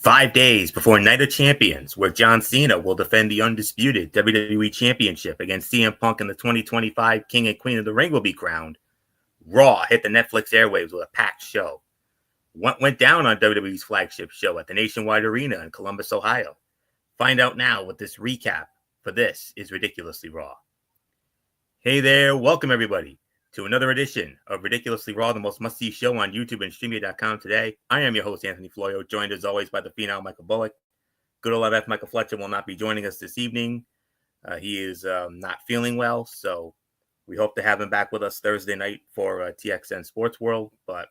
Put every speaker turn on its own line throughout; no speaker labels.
5 days before Night of Champions, where John Cena will defend the undisputed WWE Championship against CM Punk and the 2025 King and Queen of the Ring will be crowned, Raw hit the Netflix airwaves with a packed show. What went down on WWE's flagship show at the Nationwide Arena in Columbus, Ohio? Find out now with this recap, for this is Ridiculously Raw. Hey there, welcome everybody to another edition of Ridiculously Raw, the most must-see show on YouTube and Streamia.com today. I am your host, Anthony Florio, joined as always by the phenom Michael Bullock. Good old FF Michael Fletcher will not be joining us this evening. He is not feeling well, so we hope to have him back with us Thursday night for TXN Sports World, but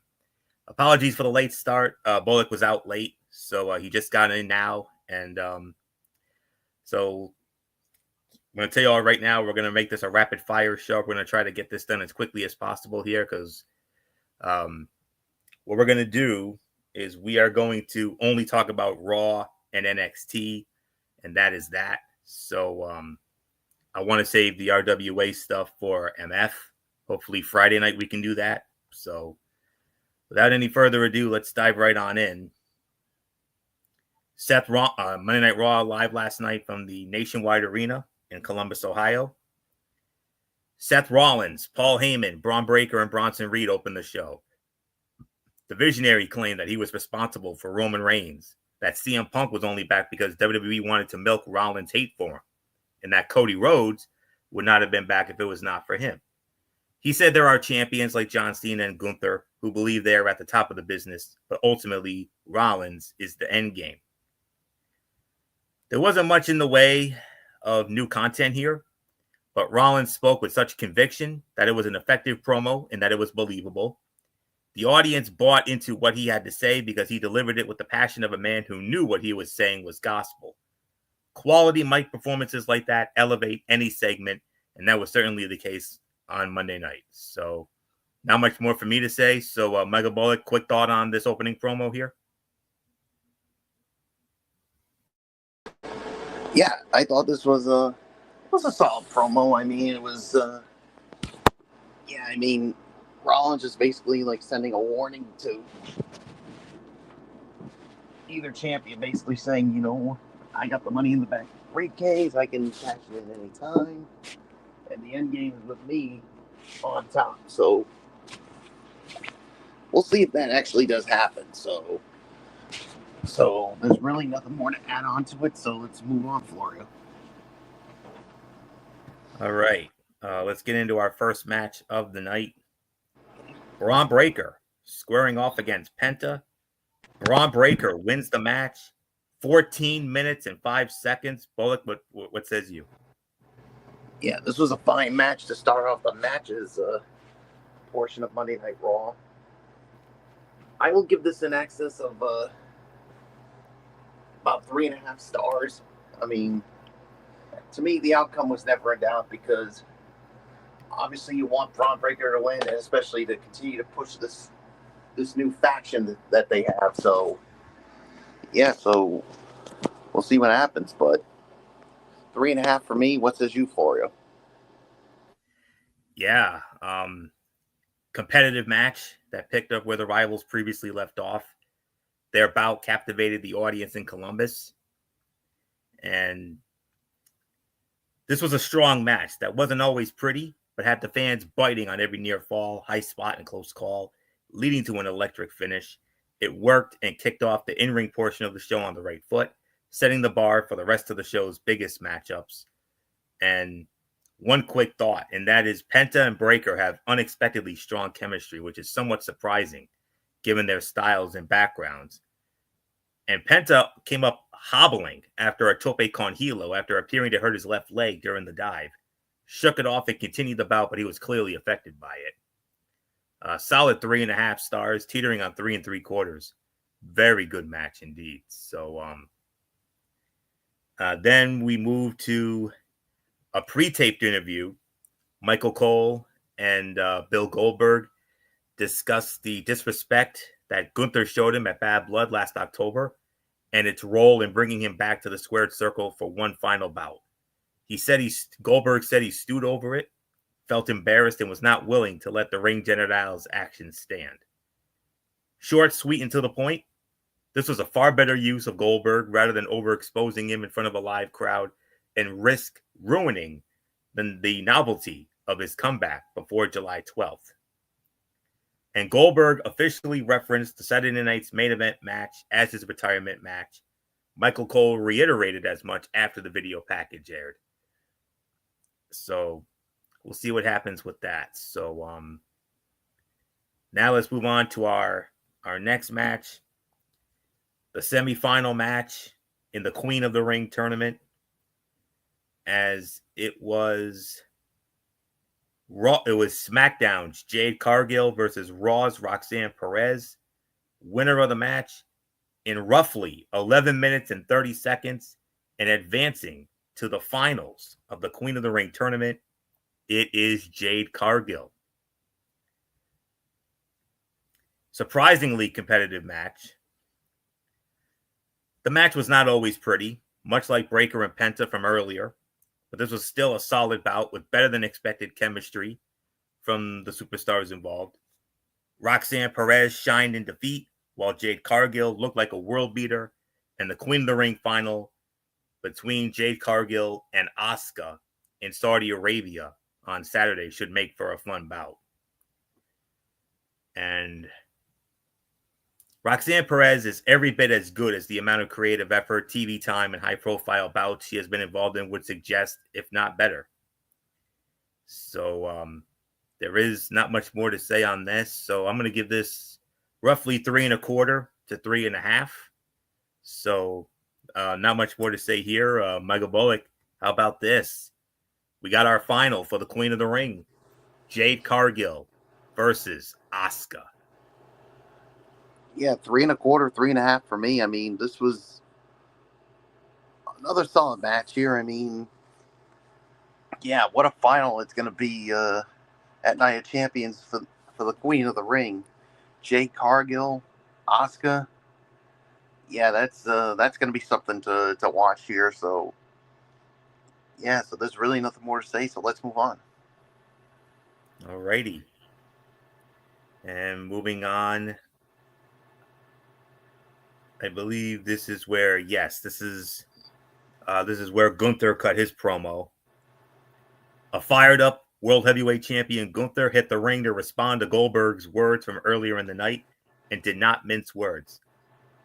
apologies for the late start. Bullock was out late, so he just got in now, and so I'm going to tell you all right now, we're going to make this a rapid fire show. We're going to try to get this done as quickly as possible here because what we're going to do is we are going to only talk about Raw and NXT, and that is that. So I want to save the RWA stuff for MF. Hopefully Friday night we can do that. So without any further ado, let's dive right on in. Monday Night Raw live last night from the Nationwide Arena in Columbus, Ohio. Seth Rollins, Paul Heyman, Braun Breaker, and Bronson Reed opened the show. The Visionary claimed that he was responsible for Roman Reigns, that CM Punk was only back because WWE wanted to milk Rollins' hate for him, and that Cody Rhodes would not have been back if it was not for him. He said there are champions like John Cena and Gunther who believe they are at the top of the business, but ultimately Rollins is the end game. There wasn't much in the way of new content here, but Rollins spoke with such conviction that it was an effective promo and that it was believable. The audience bought into what he had to say because he delivered it with the passion of a man who knew what he was saying was gospel. Quality mic performances like that elevate any segment, and that was certainly the case on Monday night. So not much more for me to say. So Michael Bullock, quick thought on this opening promo here.
Yeah, I thought this was a solid promo. I mean, it was Rollins is basically like sending a warning to either champion, basically saying, I got the money in the bank briefcase, I can cash it at any time, and the end game is with me on top. So we'll see if that actually does happen. So there's really nothing more to add on to it. So let's move on, Florio.
All right. Let's get into our first match of the night. Braun Breaker squaring off against Penta. Braun Breaker wins the match. 14 minutes and 5 seconds. Bullock, what says you?
Yeah, this was a fine match to start off the matches portion of Monday Night Raw. I will give this an excess of about 3.5 stars. I mean, to me, the outcome was never in doubt because obviously you want Braun Breaker to win, and especially to continue to push this new faction that they have. So, yeah, so we'll see what happens. But 3.5 for me. What says you, Florio?
Yeah, competitive match that picked up where the rivals previously left off. Their bout captivated the audience in Columbus. And this was a strong match that wasn't always pretty, but had the fans biting on every near fall, high spot, and close call, leading to an electric finish. It worked and kicked off the in-ring portion of the show on the right foot, setting the bar for the rest of the show's biggest matchups. And one quick thought, and that is Penta and Breaker have unexpectedly strong chemistry, which is somewhat surprising given their styles and backgrounds. And Penta came up hobbling after a tope con hilo after appearing to hurt his left leg during the dive. Shook it off and continued the bout, but he was clearly affected by it. Solid 3.5 stars, teetering on 3 3/4. Very good match indeed. So then we move to a pre-taped interview. Michael Cole and Bill Goldberg discussed the disrespect that Gunther showed him at Bad Blood last October and its role in bringing him back to the squared circle for one final bout. Goldberg said he stewed over it, felt embarrassed, and was not willing to let the ring general's actions stand. Short, sweet, and to the point. This was a far better use of Goldberg rather than overexposing him in front of a live crowd and risk ruining the novelty of his comeback before July 12th. And Goldberg officially referenced the Saturday Night's main event match as his retirement match. Michael Cole reiterated as much after the video package aired. So we'll see what happens with that. So now let's move on to our next match, the semifinal match in the Queen of the Ring tournament, as it was SmackDown's Jade Cargill versus Raw's Roxanne Perez. Winner of the match in roughly 11 minutes and 30 seconds and advancing to the finals of the Queen of the Ring tournament, it is Jade Cargill. Surprisingly competitive match. The match was not always pretty, much like Breakker and Penta from earlier, but this was still a solid bout with better than expected chemistry from the superstars involved. Roxanne Perez shined in defeat, while Jade Cargill looked like a world beater, and the Queen of the Ring final between Jade Cargill and Asuka in Saudi Arabia on Saturday should make for a fun bout. And Roxanne Perez is every bit as good as the amount of creative effort, TV time, and high-profile bouts she has been involved in would suggest, if not better. So there is not much more to say on this. So I'm going to give this roughly 3.25 to 3.5. So not much more to say here. Michael Bullock, how about this? We got our final for the Queen of the Ring. Jade Cargill versus Asuka.
Yeah, 3.25, 3.5 for me. I mean, this was another solid match here. I mean, yeah, what a final it's going to be at Night of Champions for the Queen of the Ring. Jade Cargill, Asuka. Yeah, that's going to be something to watch here. So, yeah, so there's really nothing more to say. So let's move on.
Alrighty. And moving on, I believe this is where, this is where Gunther cut his promo. A fired up World Heavyweight Champion Gunther hit the ring to respond to Goldberg's words from earlier in the night and did not mince words.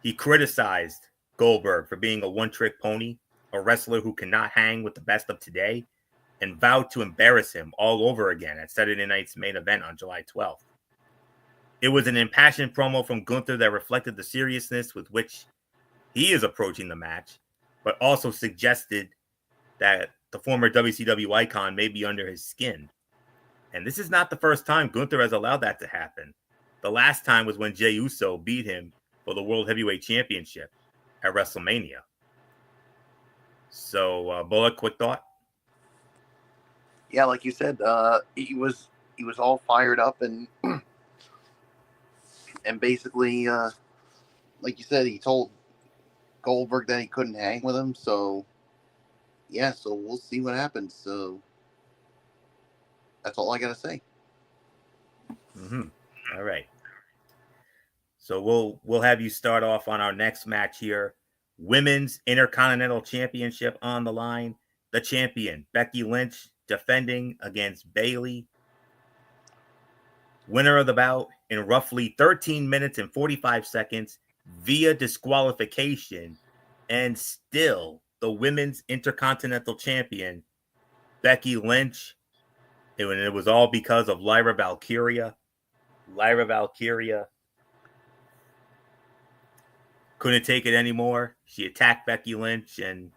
He criticized Goldberg for being a one-trick pony, a wrestler who cannot hang with the best of today, and vowed to embarrass him all over again at Saturday night's main event on July 12th. It was an impassioned promo from Gunther that reflected the seriousness with which he is approaching the match, but also suggested that the former WCW icon may be under his skin. And this is not the first time Gunther has allowed that to happen. The last time was when Jey Uso beat him for the World Heavyweight Championship at WrestleMania. So, Bullock, quick thought?
Yeah, like you said, he was all fired up and basically, like you said, he told Goldberg that he couldn't hang with him. So, yeah, so we'll see what happens. So that's all I got to say.
All right. So we'll have you start off on our next match here. Women's Intercontinental Championship on the line. The champion, Becky Lynch, defending against Bayley. Winner of the bout in roughly 13 minutes and 45 seconds via disqualification, and still the Women's Intercontinental Champion, Becky Lynch. And it was all because of Lyra Valkyria. Lyra Valkyria couldn't take it anymore. She attacked Becky Lynch and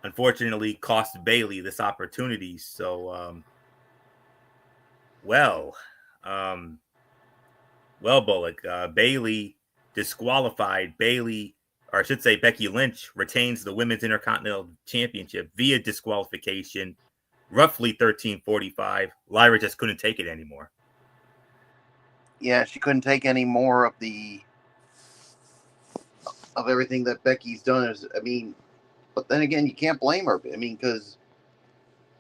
unfortunately cost Bayley this opportunity. So, Bullock, Bayley disqualified. Becky Lynch retains the Women's Intercontinental Championship via disqualification, roughly 13:45. Lyra just couldn't take it anymore.
Yeah, she couldn't take any more of everything that Becky's done. But then again, you can't blame her. I mean, because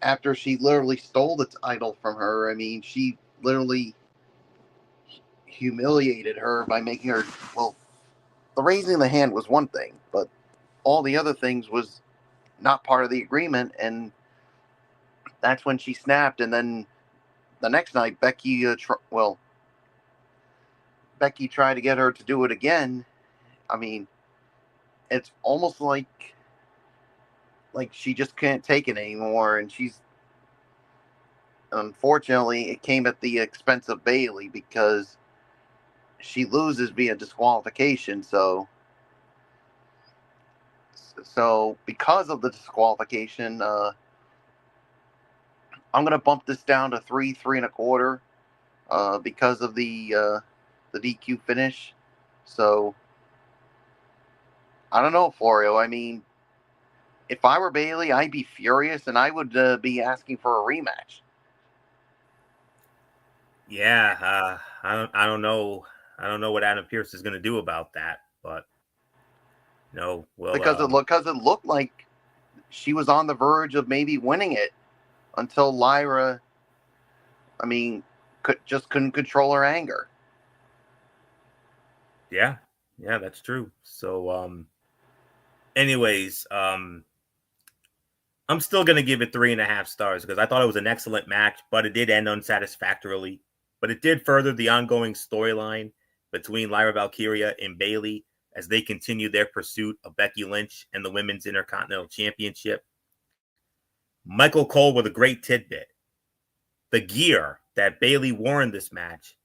after she literally stole the title from her, I mean, she literally humiliated her by making her, the raising the hand was one thing, but all the other things was not part of the agreement, and that's when she snapped. And then the next night, Becky tried to get her to do it again. I mean, it's almost like she just can't take it anymore, and she's unfortunately it came at the expense of Bayley because she loses via disqualification. So because of the disqualification, I'm gonna bump this down to 3.25, because of the DQ finish. So I don't know, Florio. I mean, if I were Bayley, I'd be furious, and I would be asking for a rematch.
Yeah, I don't know what Adam Pearce is going to do about that, but no, well,
because it looked like she was on the verge of maybe winning it until Lyra, I mean, couldn't control her anger.
Yeah, that's true. So, anyways, I'm still going to give it 3.5 stars because I thought it was an excellent match, but it did end unsatisfactorily. But it did further the ongoing storyline between Lyra Valkyria and Bayley as they continue their pursuit of Becky Lynch and the Women's Intercontinental Championship. Michael Cole with a great tidbit. The gear that Bayley wore in this match,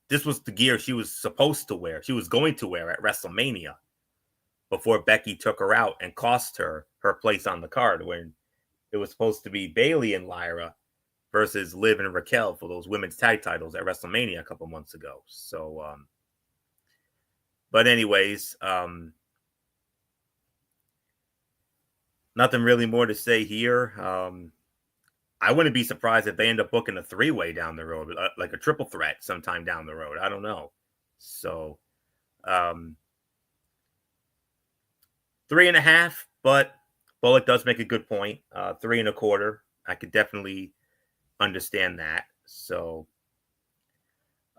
this was the gear she was supposed to wear. She was going to wear at WrestleMania before Becky took her out and cost her place on the card when it was supposed to be Bayley and Lyra versus Liv and Raquel for those women's tag titles at WrestleMania a couple months ago. So, but anyways, nothing really more to say here. I wouldn't be surprised if they end up booking a 3-way down the road, like a triple threat sometime down the road. I don't know. So, 3.5, but Bullock does make a good point. 3.25. I could definitely understand that. So,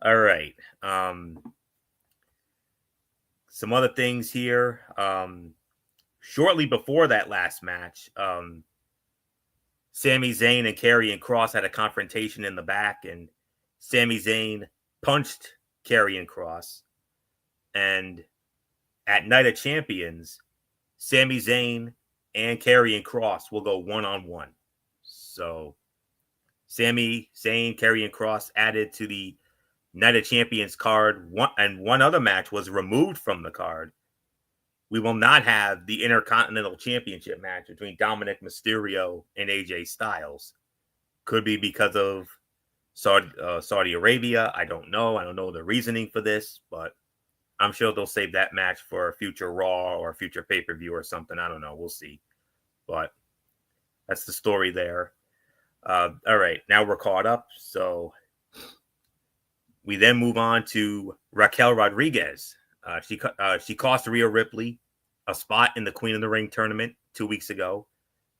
all right. Some other things here. Shortly before that last match, Sami Zayn and Karrion Kross had a confrontation in the back, and Sami Zayn punched Karrion Kross. And at Night of Champions, Sami Zayn and Karrion Kross will go one-on-one. So Sami Zayn, Karrion Kross added to the Night of Champions card, one other match was removed from the card. We will not have the Intercontinental Championship match between Dominic Mysterio and AJ Styles. Could be because of Saudi Arabia. I don't know. I don't know the reasoning for this, but I'm sure they'll save that match for a future Raw or a future pay-per-view or something. I don't know. We'll see. But that's the story there. All right. Now we're caught up. So we then move on to Raquel Rodriguez. She cost Rhea Ripley a spot in the Queen of the Ring tournament 2 weeks ago,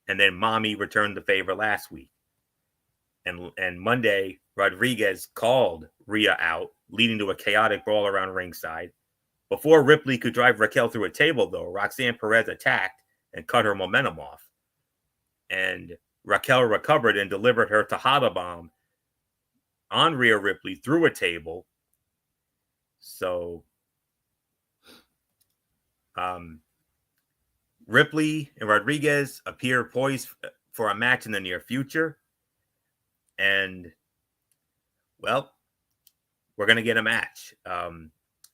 and then Mommy returned the favor last week. And Monday, Rodriguez called Rhea out, leading to a chaotic brawl around ringside. Before Ripley could drive Raquel through a table, though, Roxanne Perez attacked and cut her momentum off. And Raquel recovered and delivered her Tejada bomb on Rhea Ripley through a table. So, Ripley and Rodriguez appear poised for a match in the near future. And, well, we're going to get a match.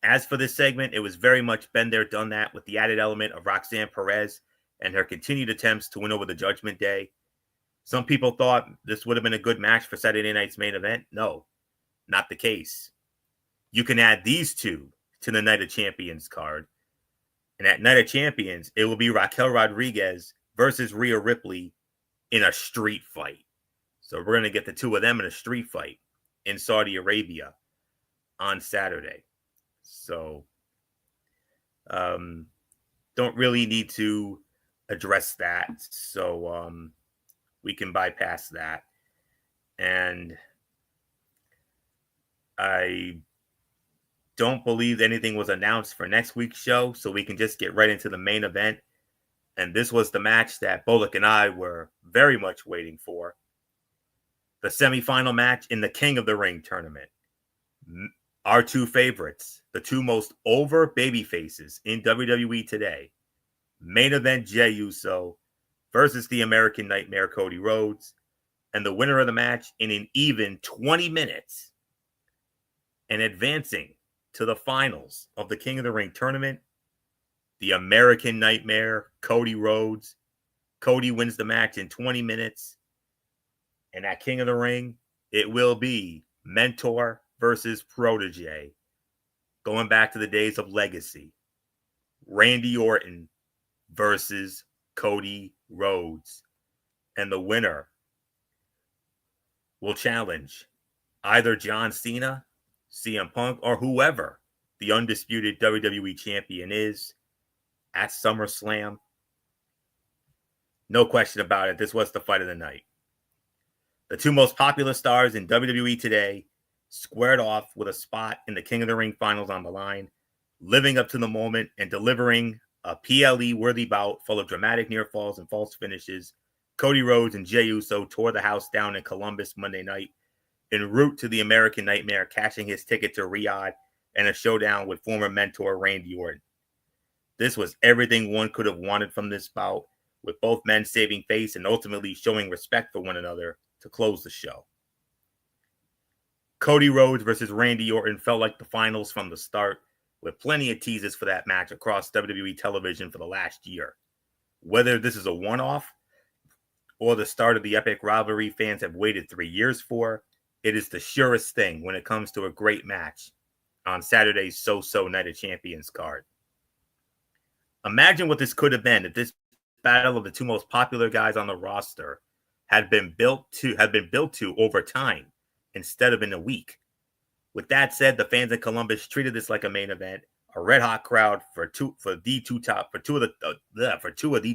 As for this segment, it was very much been there, done that, with the added element of Roxanne Perez and her continued attempts to win over the Judgment Day. Some people thought this would have been a good match for Saturday night's main event. No, not the case. You can add these two to the Night of Champions card. And at Night of Champions, it will be Raquel Rodriguez versus Rhea Ripley in a street fight. So we're going to get the two of them in a street fight in Saudi Arabia on Saturday. So don't really need to address that. So we can bypass that. And I don't believe anything was announced for next week's show, so we can just get right into the main event. And this was the match that Bullock and I were very much waiting for. The semifinal match in the King of the Ring tournament. Our two favorites, the two most over baby faces in WWE today. Main event Jey Uso versus the American Nightmare Cody Rhodes. And the winner of the match in an even 20 minutes and advancing to the finals of the King of the Ring tournament, the American Nightmare, Cody Rhodes. Cody wins the match in 20 minutes. And at King of the Ring, it will be mentor versus protege. Going back to the days of Legacy. Randy Orton versus Cody Rhodes. And the winner will challenge either John Cena, CM Punk, or whoever the undisputed WWE champion is at SummerSlam. No question about it. This was the fight of the night. The two most popular stars in WWE today squared off with a spot in the King of the Ring finals on the line, living up to the moment and delivering a PLE-worthy bout full of dramatic near falls and false finishes. Cody Rhodes and Jey Uso tore the house down in Columbus Monday night, en route to the American Nightmare cashing his ticket to Riyadh and a showdown with former mentor Randy Orton. This was everything one could have wanted from this bout, with both men saving face and ultimately showing respect for one another to close the show. Cody Rhodes versus Randy Orton felt like the finals from the start, with plenty of teases for that match across WWE television for the last year. Whether this is a one-off or the start of the epic rivalry fans have waited 3 years for, it is the surest thing when it comes to a great match on Saturday's So-So Night of Champions card. Imagine what this could have been if this battle of the two most popular guys on the roster had been built to over time instead of in a week. With that said, the fans in Columbus treated this like a main event, a red hot crowd for two of the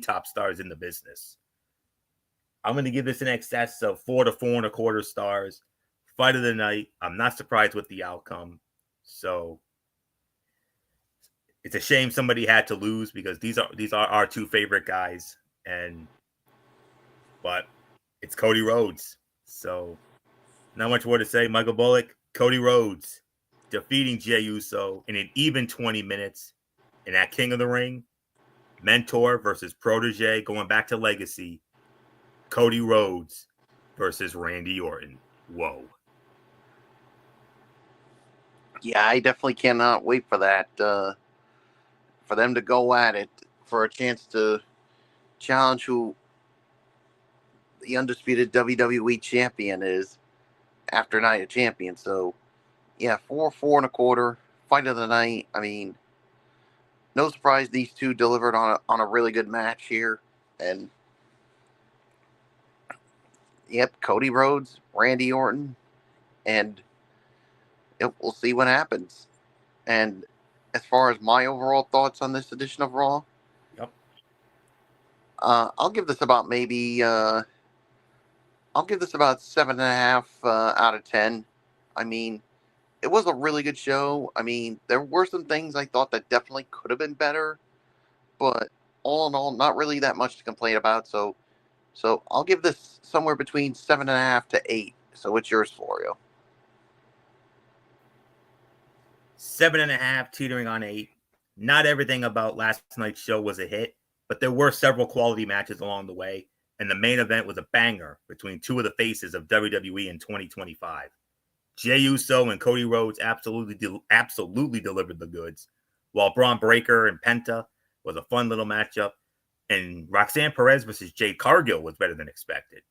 top stars in the business. I'm going to give this an excess of 4 to 4.25 stars. Fight of the night. I'm not surprised with the outcome. So it's a shame somebody had to lose because these are our two favorite guys, but it's Cody Rhodes. So not much more to say. Michael Bullock, Cody Rhodes defeating Jey Uso in an even 20 minutes. And at King of the Ring, mentor versus protege, going back to Legacy, Cody Rhodes versus Randy Orton. Whoa.
Yeah, I definitely cannot wait for that. For them to go at it for a chance to challenge who the undisputed WWE champion is after Night of Champions. So, yeah, 4.25 fight of the night. I mean, no surprise these two delivered on a really good match here. And yep, Cody Rhodes, Randy Orton, and we'll see what happens. And as far as my overall thoughts on this edition of Raw,
yep,
I'll give this about maybe I'll give this about 7.5 out of 10. I mean, it was a really good show. I mean, there were some things I thought that definitely could have been better, but all in all, not really that much to complain about. So I'll give this somewhere between 7.5 to 8. So what's yours, Florio?
7.5, teetering on 8. Not everything about last night's show was a hit, but there were several quality matches along the way, and the main event was a banger between two of the faces of WWE in 2025. Jey Uso and Cody Rhodes absolutely delivered the goods, while Braun Breaker and Penta was a fun little matchup, and Roxanne Perez versus Jade Cargill was better than expected.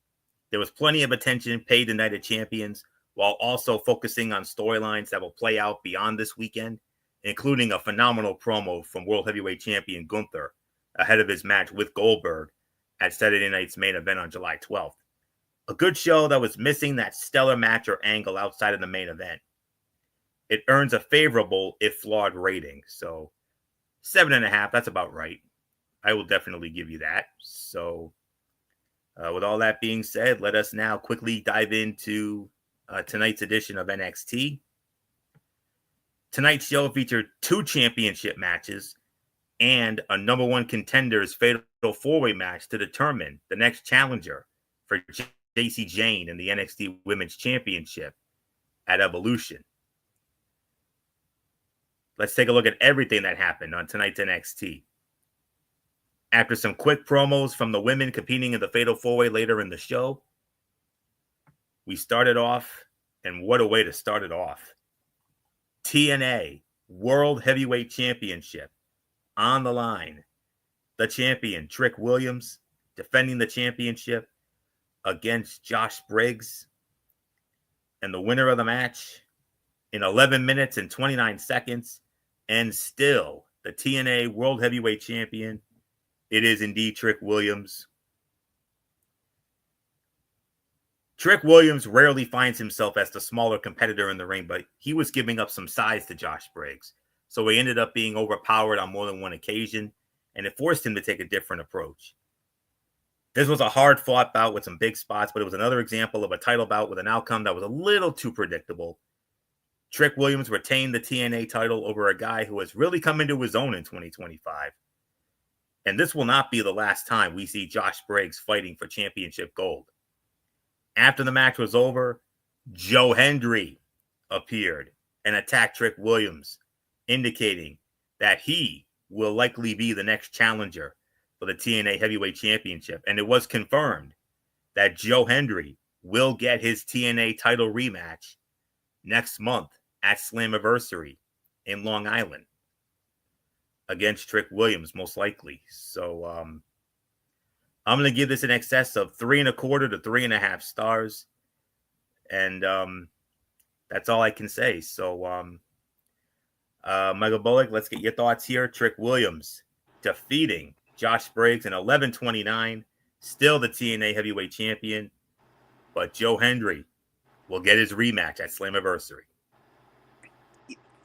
There was plenty of attention paid to Night of Champions, while also focusing on storylines that will play out beyond this weekend, including a phenomenal promo from World Heavyweight Champion Gunther ahead of his match with Goldberg at Saturday night's main event on July 12th. A good show that was missing that stellar match or angle outside of the main event. It earns a favorable, if flawed, rating. So 7.5, that's about right. I will definitely give you that. So with all that being said, let us now quickly dive into tonight's edition of NXT. Tonight's show featured 2 championship matches and a number 1 contenders fatal 4-way match to determine the next challenger for Jacy Jayne in the NXT Women's Championship at Evolution. Let's take a look at everything that happened on tonight's NXT. After some quick promos from the women competing in the fatal 4-way later in the show, we started off, and what a way to start it off. TNA World Heavyweight Championship on the line. The champion, Trick Williams, defending the championship against Josh Briggs. And the winner of the match in 11 minutes and 29 seconds, and still the TNA World Heavyweight Champion, it is indeed Trick Williams. Trick Williams rarely finds himself as the smaller competitor in the ring, but he was giving up some size to Josh Briggs. So he ended up being overpowered on more than one occasion, and it forced him to take a different approach. This was a hard-fought bout with some big spots, but it was another example of a title bout with an outcome that was a little too predictable. Trick Williams retained the TNA title over a guy who has really come into his own in 2025. And this will not be the last time we see Josh Briggs fighting for championship gold. After the match was over, Joe Hendry appeared and attacked Trick Williams, indicating that he will likely be the next challenger for the TNA Heavyweight Championship. And it was confirmed that Joe Hendry will get his TNA title rematch next month at Slammiversary in Long Island against Trick Williams, most likely. So I'm going to give this in excess of 3.25 to 3.5 stars. And that's all I can say. So Michael Bullock, let's get your thoughts here. Trick Williams defeating Josh Briggs in 11:29, still the TNA Heavyweight Champion, but Joe Hendry will get his rematch at Slammiversary.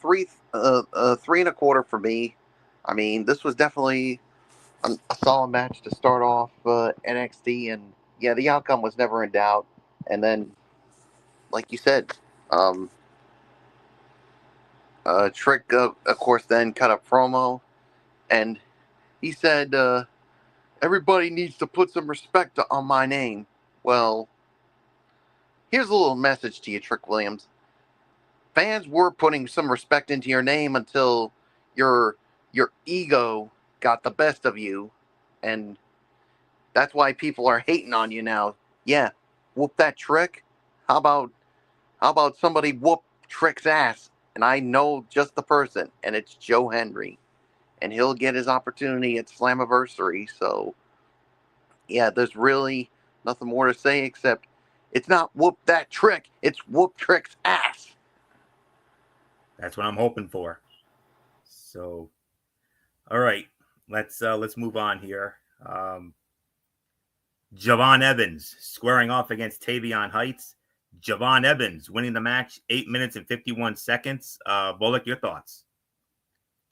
3.25 for me. I mean, this was definitely a solid match to start off NXT, and yeah, the outcome was never in doubt. And then, like you said, Trick, of course, then cut a promo, and he said, everybody needs to put some respect on my name. Well, here's a little message to you, Trick Williams. Fans were putting some respect into your name until your ego got the best of you, and that's why people are hating on you now. Yeah, whoop that Trick. How about somebody whoop Trick's ass? And I know just the person, and it's Joe Hendry. And he'll get his opportunity at Slammiversary. So, yeah, there's really nothing more to say except it's not whoop that Trick. It's whoop Trick's ass.
That's what I'm hoping for. So, all right, let's move on here. Javon Evans squaring off against Tavion Heights. Javon Evans winning the match 8 minutes and 51 seconds. Bullock, your thoughts?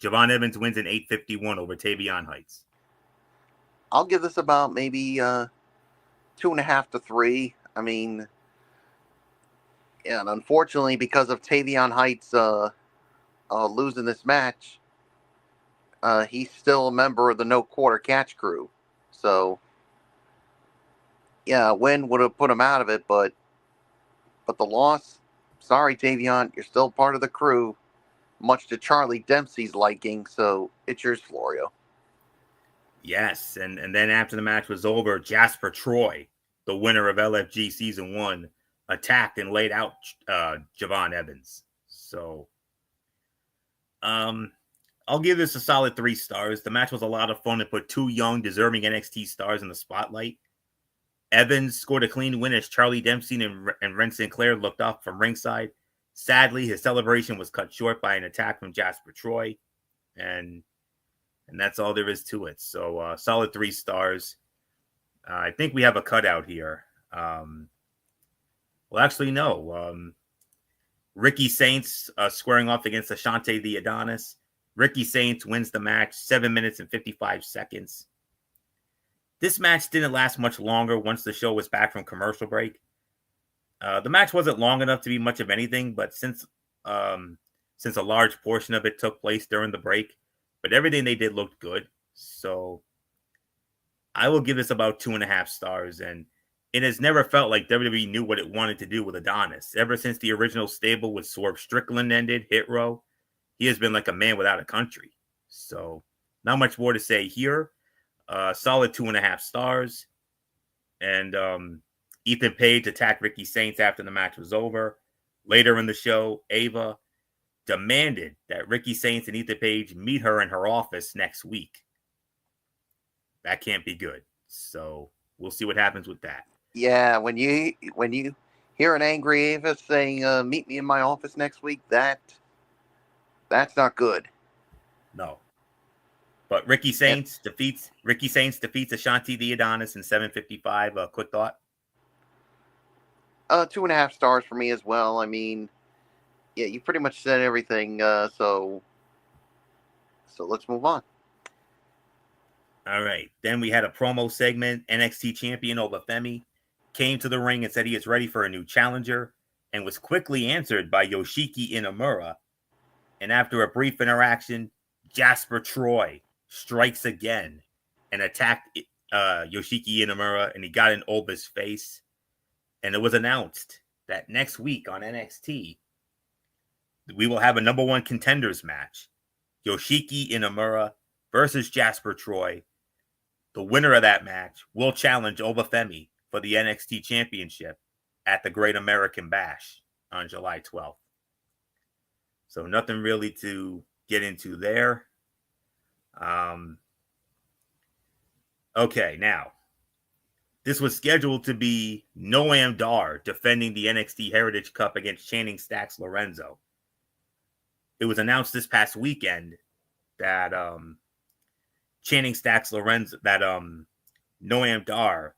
Javon Evans wins in 8:51 over Tavion Heights.
I'll give this about maybe 2.5 to 3. I mean, yeah, and unfortunately, because of Tavion Heights losing this match, he's still a member of the No Quarter Catch crew. So, yeah, a win would have put him out of it, but the loss, sorry, Tavion, you're still part of the crew, much to Charlie Dempsey's liking. So it's yours, Florio. Yes,
and then after the match was over, Jasper Troy, the winner of LFG Season 1, attacked and laid out Javon Evans. So I'll give this a solid 3 stars. The match was a lot of fun and put 2 young, deserving NXT stars in the spotlight. Evans scored a clean win as Charlie Dempsey and Ren Sinclair looked off from ringside. Sadly, his celebration was cut short by an attack from Jasper Troy. And that's all there is to it. So solid 3 stars. I think we have a cutout here. Well, actually, no. Ricky Saints squaring off against Ashante the Adonis. Ricky Saints wins the match 7 minutes and 55 seconds. This match didn't last much longer once the show was back from commercial break. The match wasn't long enough to be much of anything, but since since a large portion of it took place during the break, but everything they did looked good. So I will give this about 2.5 stars. And it has never felt like WWE knew what it wanted to do with Adonis. Ever since the original stable with Swerve Strickland ended, Hit Row, he has been like a man without a country. So not much more to say here. Solid 2.5 stars. And Ethan Page attacked Ricky Saints after the match was over. Later in the show, Ava demanded that Ricky Saints and Ethan Page meet her in her office next week. That can't be good. So we'll see what happens with that.
Yeah, when you hear an angry Ava saying, "Meet me in my office next week," that's not good.
No. But Ricky Saints defeats Ashanti the Adonis in 7:55. Quick thought.
2.5 stars for me as well. I mean, yeah, you pretty much said everything. So let's move on.
All right. Then we had a promo segment. NXT champion Obafemi came to the ring and said he is ready for a new challenger, and was quickly answered by Yoshiki Inamura. And after a brief interaction, Jasper Troy strikes again and attacked Yoshiki Inamura, and he got in Oba's face. And it was announced that next week on NXT, we will have a number one contenders match. Yoshiki Inamura versus Jasper Troy. The winner of that match will challenge Obafemi for the NXT Championship at the Great American Bash on July 12th. So nothing really to get into there. Okay, now, this was scheduled to be Noam Dar defending the NXT Heritage Cup against Channing Stacks Lorenzo. It was announced this past weekend that Channing Stacks Lorenzo, that Noam Dar,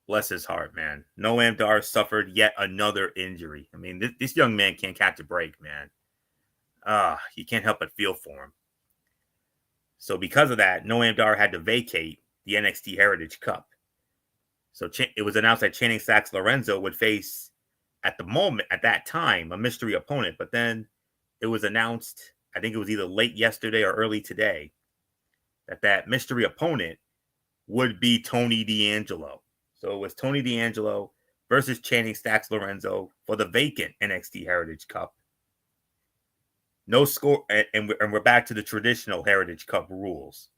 bless his heart, man. Noam Dar suffered yet another injury. I mean, this young man can't catch a break, man. You can't help but feel for him. So because of that, Noam Dar had to vacate the NXT Heritage Cup. So it was announced that Channing Stacks Lorenzo would face, at that time, a mystery opponent. But then it was announced, I think it was either late yesterday or early today, that mystery opponent would be Tony D'Angelo. So it was Tony D'Angelo versus Channing Stacks Lorenzo for the vacant NXT Heritage Cup. No score, and we're back to the traditional Heritage Cup rules.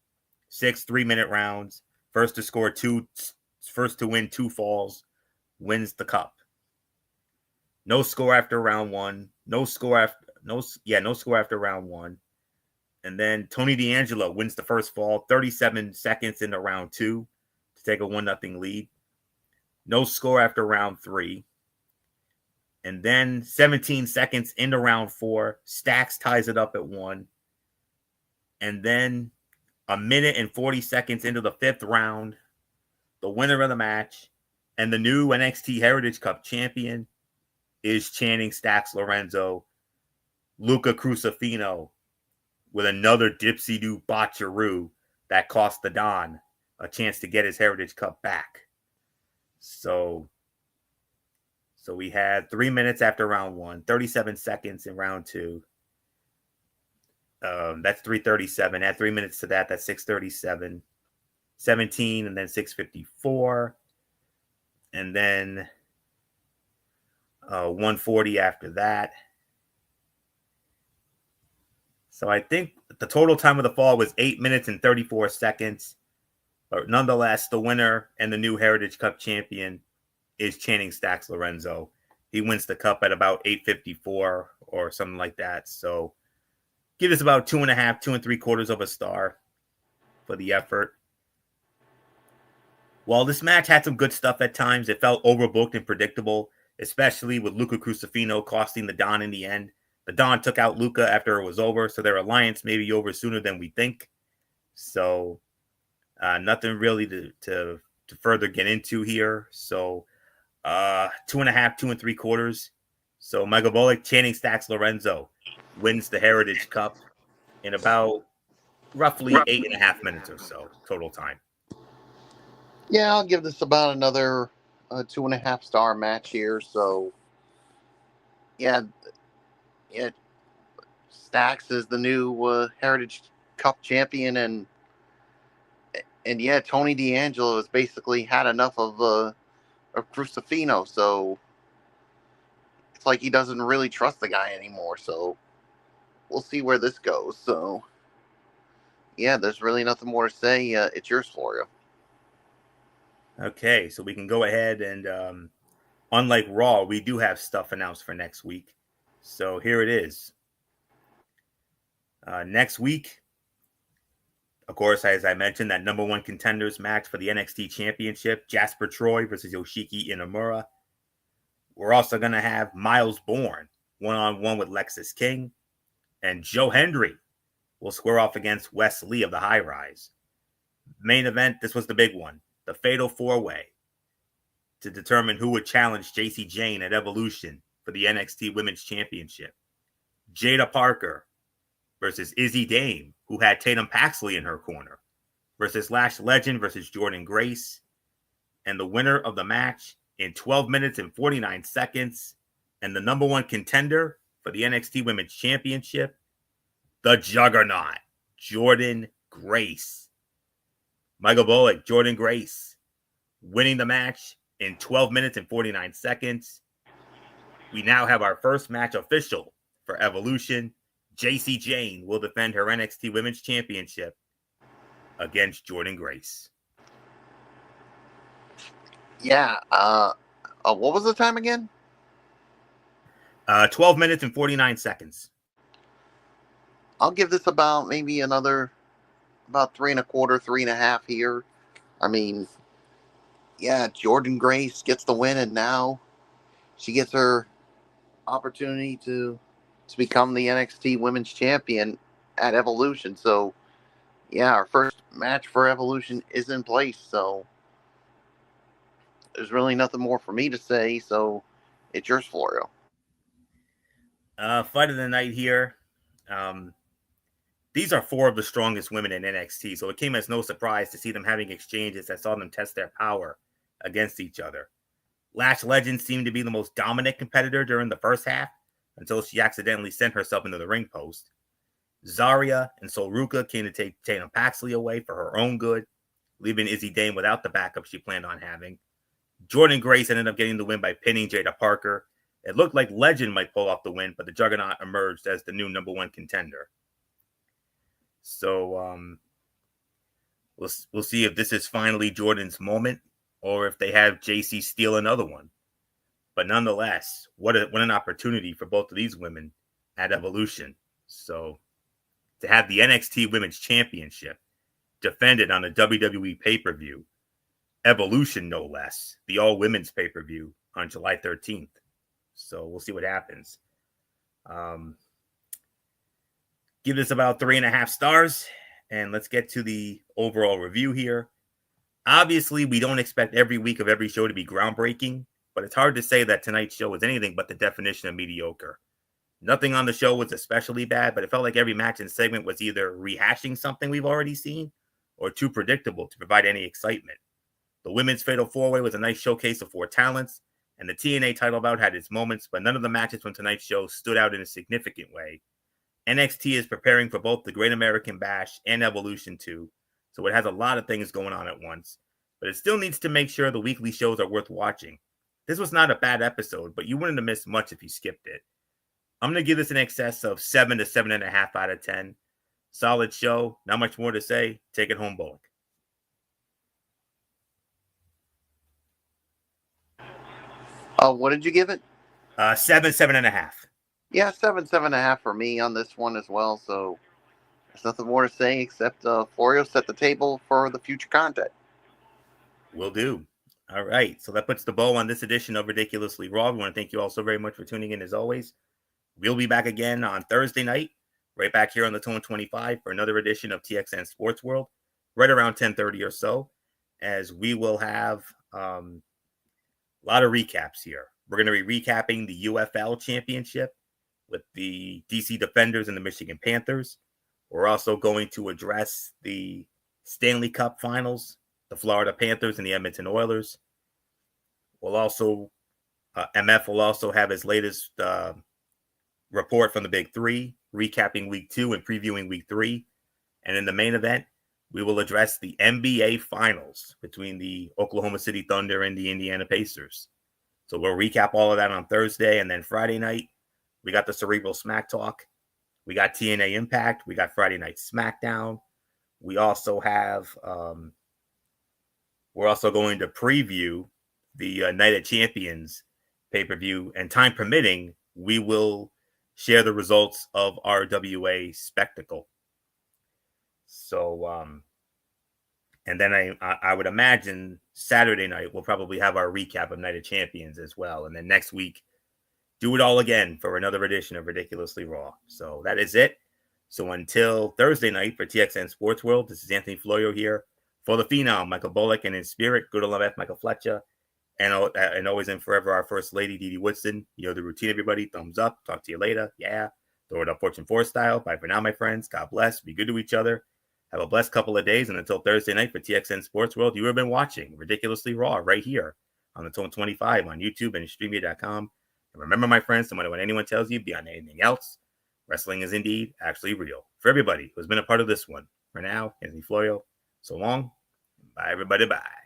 6 3-minute rounds. First to win 2 falls wins the cup. No score after round 1. No score after round 1. And then Tony D'Angelo wins the first fall, 37 seconds into round 2 to take a 1-0 lead. No score after round 3. And then 17 seconds into round 4, Stacks ties it up at 1. And then a minute and 40 seconds into the 5th round, the winner of the match and the new NXT Heritage Cup champion is Channing Stacks Lorenzo. Luca Crucifino with another dipsy-doo botcheroo that cost the Don a chance to get his Heritage Cup back. So we had 3 minutes after round 1, 37 seconds in round 2. That's 3:37. Add 3 minutes to that, that's 6:37. 17 and then 6:54. And then 1:40 after that. So I think the total time of the fall was 8 minutes and 34 seconds. But nonetheless, the winner and the new Heritage Cup champion is Channing Stacks Lorenzo. He wins the cup at about 8:54 or something like that. So give us about 2.5, 2 3/4 of a star for the effort. While this match had some good stuff at times, it felt overbooked and predictable, especially with Luca Crucifino costing the Don in the end. The Don took out Luca after it was over, so their alliance may be over sooner than we think. So nothing really to further get into here. So 2.5, 2 3/4. So Michael Bullock, Channing Stacks Lorenzo wins the Heritage Cup in about roughly 8.5 minutes or so total time.
Yeah, I'll give this about another 2.5 star match here. So, yeah, Stacks is the new Heritage Cup champion, and yeah, Tony D'Angelo has basically had enough of Crucifino, so it's like he doesn't really trust the guy anymore. So we'll see where this goes. So yeah, there's really nothing more to say. It's yours, Florio.
Okay, so we can go ahead and unlike Raw, we do have stuff announced for next week. So here it is. Next week, of course, as I mentioned, that number one contenders match for the NXT Championship, Jasper Troy versus Yoshiki Inamura. We're also going to have Miles Bourne one-on-one with Lexis King, and Joe Hendry will square off against Wes Lee of the High Rise. Main event, this was the big one, the Fatal 4-Way, to determine who would challenge Jacy Jayne at Evolution for the NXT Women's Championship. Jada Parker versus Izzy Dame, who had Tatum Paxley in her corner, versus Lash Legend versus Jordynne Grace. And the winner of the match in 12 minutes and 49 seconds, and the number one contender for the NXT Women's Championship, the Juggernaut, Jordynne Grace. Michael Bullock, Jordynne Grace, winning the match in 12 minutes and 49 seconds. We now have our first match official for Evolution. Jacy Jayne will defend her NXT Women's Championship against Jordynne Grace.
Yeah. What was the time again?
12 minutes and 49 seconds.
I'll give this about maybe another about 3.25, 3.5 here. I mean, yeah, Jordynne Grace gets the win, and now she gets her opportunity to become the NXT Women's Champion at Evolution. So, yeah, our first match for Evolution is in place. So, there's really nothing more for me to say. So, it's yours, Florio.
Fight of the night here. These are four of the strongest women in NXT, so it came as no surprise to see them having exchanges that saw them test their power against each other. Lash Legend seemed to be the most dominant competitor during the first half until she accidentally sent herself into the ring post. Zarya and Sol Ruca came to take Tatum Paxley away for her own good, leaving Izzy Dame without the backup she planned on having. Jordynne Grace ended up getting the win by pinning Jada Parker. It looked like Legend might pull off the win, but the Juggernaut emerged as the new number one contender. So we'll see if this is finally Jordynne's moment or if they have JC steal another one. But nonetheless, what an opportunity for both of these women at Evolution. So to have the NXT Women's Championship defended on a WWE pay-per-view, Evolution no less, the all-women's pay-per-view on July 13th. So we'll see what happens. Give this about 3.5 stars, and let's get to the overall review here. Obviously, we don't expect every week of every show to be groundbreaking, but it's hard to say that tonight's show was anything but the definition of mediocre. Nothing on the show was especially bad, but it felt like every match and segment was either rehashing something we've already seen or too predictable to provide any excitement. The women's Fatal 4-Way was a nice showcase of four talents, and the TNA title bout had its moments, but none of the matches from tonight's show stood out in a significant way. NXT is preparing for both the Great American Bash and Evolution 2, so it has a lot of things going on at once, but it still needs to make sure the weekly shows are worth watching. This was not a bad episode, but you wouldn't have missed much if you skipped it. I'm going to give this an excess of 7 to 7.5 out of 10. Solid show, not much more to say. Take it home, Bullock.
What did you give it?
7, 7.5.
Yeah, 7.5 for me on this one as well. So there's nothing more to say except Florio set the table for the future content.
Will do. All right. So that puts the bow on this edition of Ridiculously Raw. We want to thank you all so very much for tuning in as always. We'll be back again on Thursday night, right back here on the Tone 25 for another edition of TXN Sports World, right around 10:30 or so, as we will have a lot of recaps here. We're going to be recapping the UFL Championship with the DC Defenders and the Michigan Panthers. We're also going to address the Stanley Cup Finals, the Florida Panthers and the Edmonton Oilers. We'll also, MF will also have his latest report from the Big Three, recapping week 2 and previewing week 3. And in the main event, we will address the NBA Finals between the Oklahoma City Thunder and the Indiana Pacers. So we'll recap all of that on Thursday. And then Friday night, we got the Cerebral Smack Talk. We got TNA Impact. We got Friday Night SmackDown. We also have, we're also going to preview the Night of Champions pay-per-view. And time permitting, we will share the results of RWA Spectacle. So, and then I would imagine Saturday night we'll probably have our recap of Night of Champions as well. And then next week, do it all again for another edition of Ridiculously Raw. So that is it. So until Thursday night for TXN Sports World, this is Anthony Florio here for the Phenom, Michael Bullock, and in spirit, good old MF, Michael Fletcher, and always and forever our First Lady, Dee Dee Woodson. You know the routine, everybody. Thumbs up. Talk to you later. Yeah. Throw it up Fortune 4 style. Bye for now, my friends. God bless. Be good to each other. Have a blessed couple of days. And until Thursday night for TXN Sports World, you have been watching Ridiculously Raw right here on the Tone 25 on YouTube and Streamia.com. And remember, my friends, no matter what anyone tells you beyond anything else, wrestling is indeed actually real. For everybody who's been a part of this one, for now, Anthony Florio, so long. Bye, everybody. Bye.